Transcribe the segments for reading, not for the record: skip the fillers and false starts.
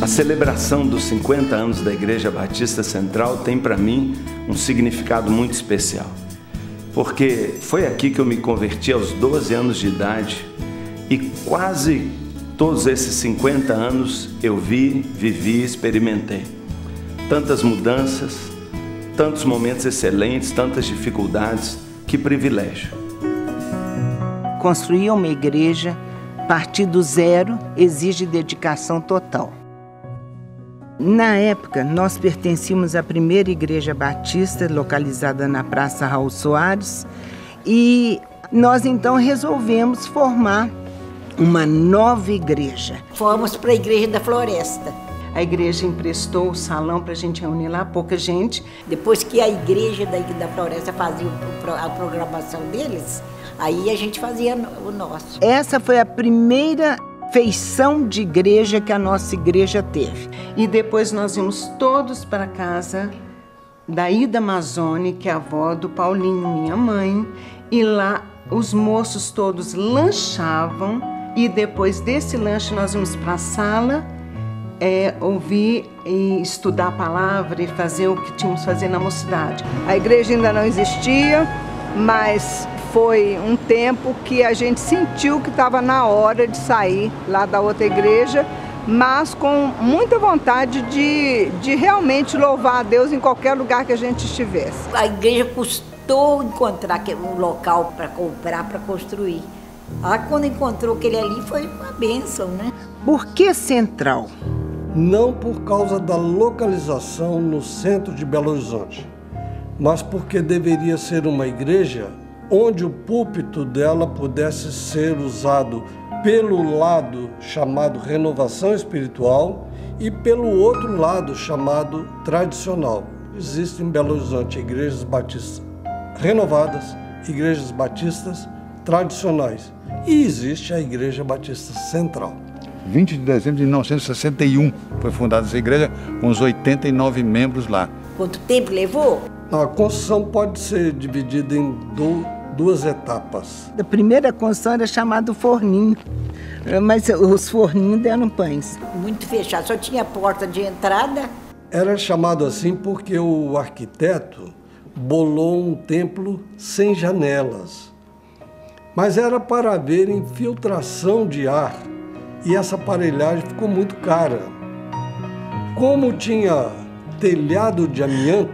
A celebração dos 50 anos da Igreja Batista Central tem para mim um significado muito especial, porque foi aqui que eu me converti aos 12 anos de idade e quase todos esses 50 anos eu vivi e experimentei tantas mudanças, tantos momentos excelentes, tantas dificuldades. Que privilégio! Construir uma igreja, partir do zero, exige dedicação total. Na época, nós pertencíamos à primeira igreja batista, localizada na Praça Raul Soares, e nós então resolvemos formar uma nova igreja. Fomos para a Igreja da Floresta. A igreja emprestou o salão para a gente reunir lá, pouca gente. Depois que a Igreja da Floresta fazia a programação deles, aí a gente fazia o nosso. Essa foi a primeira feição de igreja que a nossa igreja teve. E depois nós íamos todos para a casa da Ida Mazzoni, que é a avó do Paulinho, minha mãe, e lá os moços todos lanchavam, e depois desse lanche nós íamos para a sala ouvir e estudar a palavra e fazer o que tínhamos que fazer na mocidade. A igreja ainda não existia, mas foi um tempo que a gente sentiu que estava na hora de sair lá da outra igreja, mas com muita vontade de realmente louvar a Deus em qualquer lugar que a gente estivesse. A igreja custou encontrar um local para comprar, para construir. Quando encontrou aquele ali, foi uma bênção, né? Por que Central? Não por causa da localização no centro de Belo Horizonte, mas porque deveria ser uma igreja onde o púlpito dela pudesse ser usado pelo lado chamado renovação espiritual e pelo outro lado chamado tradicional. Existem em Belo Horizonte igrejas batistas renovadas, igrejas batistas tradicionais, e existe a Igreja Batista Central. 20 de dezembro de 1961 foi fundada essa igreja, com os 89 membros lá. Quanto tempo levou? A construção pode ser dividida em duas etapas. A primeira construção era chamada forninho, mas os forninhos deram pães. Muito fechado, só tinha porta de entrada. Era chamado assim porque o arquiteto bolou um templo sem janelas, mas era para haver infiltração de ar, e essa aparelhagem ficou muito cara. Como tinha telhado de amianto,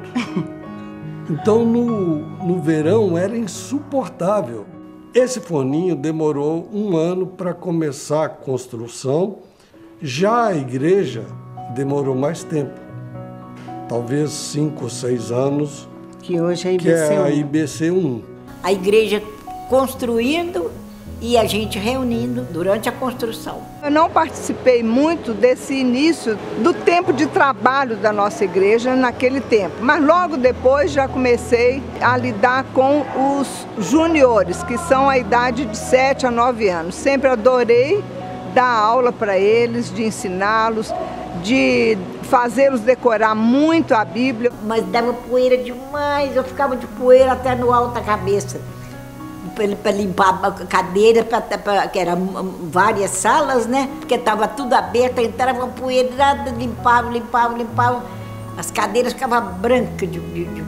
então no verão era insuportável. Esse forninho demorou 1 ano para começar a construção, já a igreja demorou mais tempo, talvez 5 ou 6 anos, que hoje é que é a IBC1. A igreja construindo e a gente reunindo durante a construção. Eu não participei muito desse início do tempo de trabalho da nossa igreja naquele tempo, mas logo depois já comecei a lidar com os juniores, que são a idade de 7 a 9 anos. Sempre adorei dar aula para eles, de ensiná-los, de fazê-los decorar muito a Bíblia. Mas dava poeira demais, eu ficava de poeira até no alto da cabeça. Para limpar a cadeira, que eram várias salas, né? Porque estava tudo aberto, entrava poeirada, limpava. As cadeiras ficavam brancas de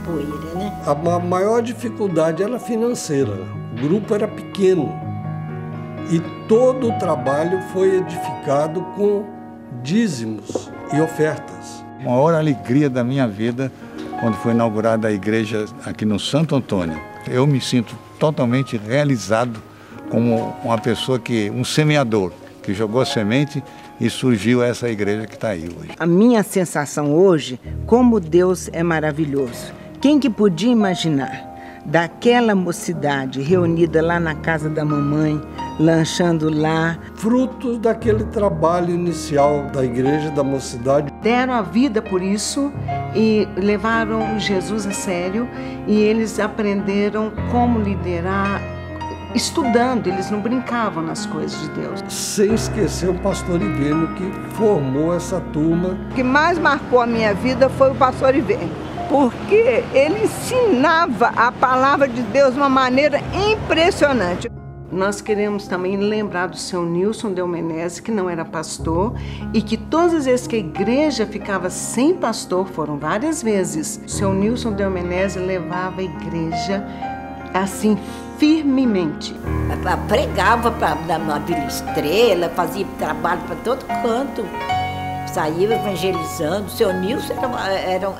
poeira, né? A maior dificuldade era financeira. O grupo era pequeno e todo o trabalho foi edificado com dízimos e ofertas. A maior alegria da minha vida, quando foi inaugurada a igreja aqui no Santo Antônio. Eu me sinto totalmente realizado como uma pessoa um semeador, que jogou a semente e surgiu essa igreja que está aí hoje. A minha sensação hoje, como Deus é maravilhoso. Quem que podia imaginar daquela mocidade reunida lá na casa da mamãe, lanchando lá? Frutos daquele trabalho inicial da igreja, da mocidade. Deram a vida por isso e levaram Jesus a sério, e eles aprenderam como liderar, estudando, eles não brincavam nas coisas de Deus. Sem esquecer o pastor Ivênio, que formou essa turma. O que mais marcou a minha vida foi o pastor Ivênio. porque ele ensinava a palavra de Deus de uma maneira impressionante. Nós queremos também lembrar do seu Nilson Del Menezes, que não era pastor, e que todas as vezes que a igreja ficava sem pastor, foram várias vezes, o seu Nilson Del Menezes levava a igreja assim firmemente. Pregava na Vila Estrela, fazia trabalho para todo canto, saía evangelizando. O seu Nilson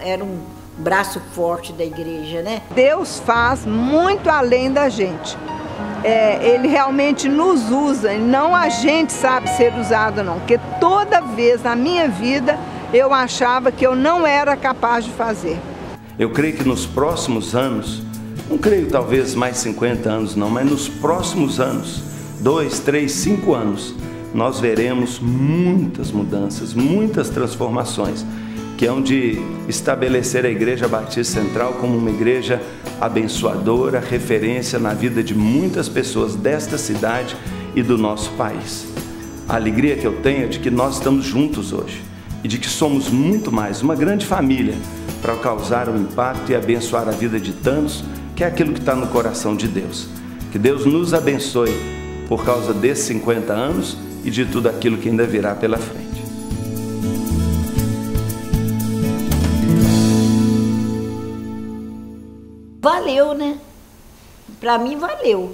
era um braço forte da igreja, né? Deus faz muito além da gente. Ele realmente nos usa, e não a gente sabe ser usado não, porque toda vez na minha vida eu achava que eu não era capaz de fazer. Eu creio que nos próximos anos, não creio talvez mais 50 anos não, mas nos próximos anos, 2, 3, 5 anos, nós veremos muitas mudanças, muitas transformações, que hão de estabelecer a Igreja Batista Central como uma igreja abençoadora, referência na vida de muitas pessoas desta cidade e do nosso país. A alegria que eu tenho é de que nós estamos juntos hoje e de que somos muito mais, uma grande família, para causar um impacto e abençoar a vida de tantos, que é aquilo que está no coração de Deus. Que Deus nos abençoe por causa desses 50 anos e de tudo aquilo que ainda virá pela frente. Valeu, né? Para mim valeu.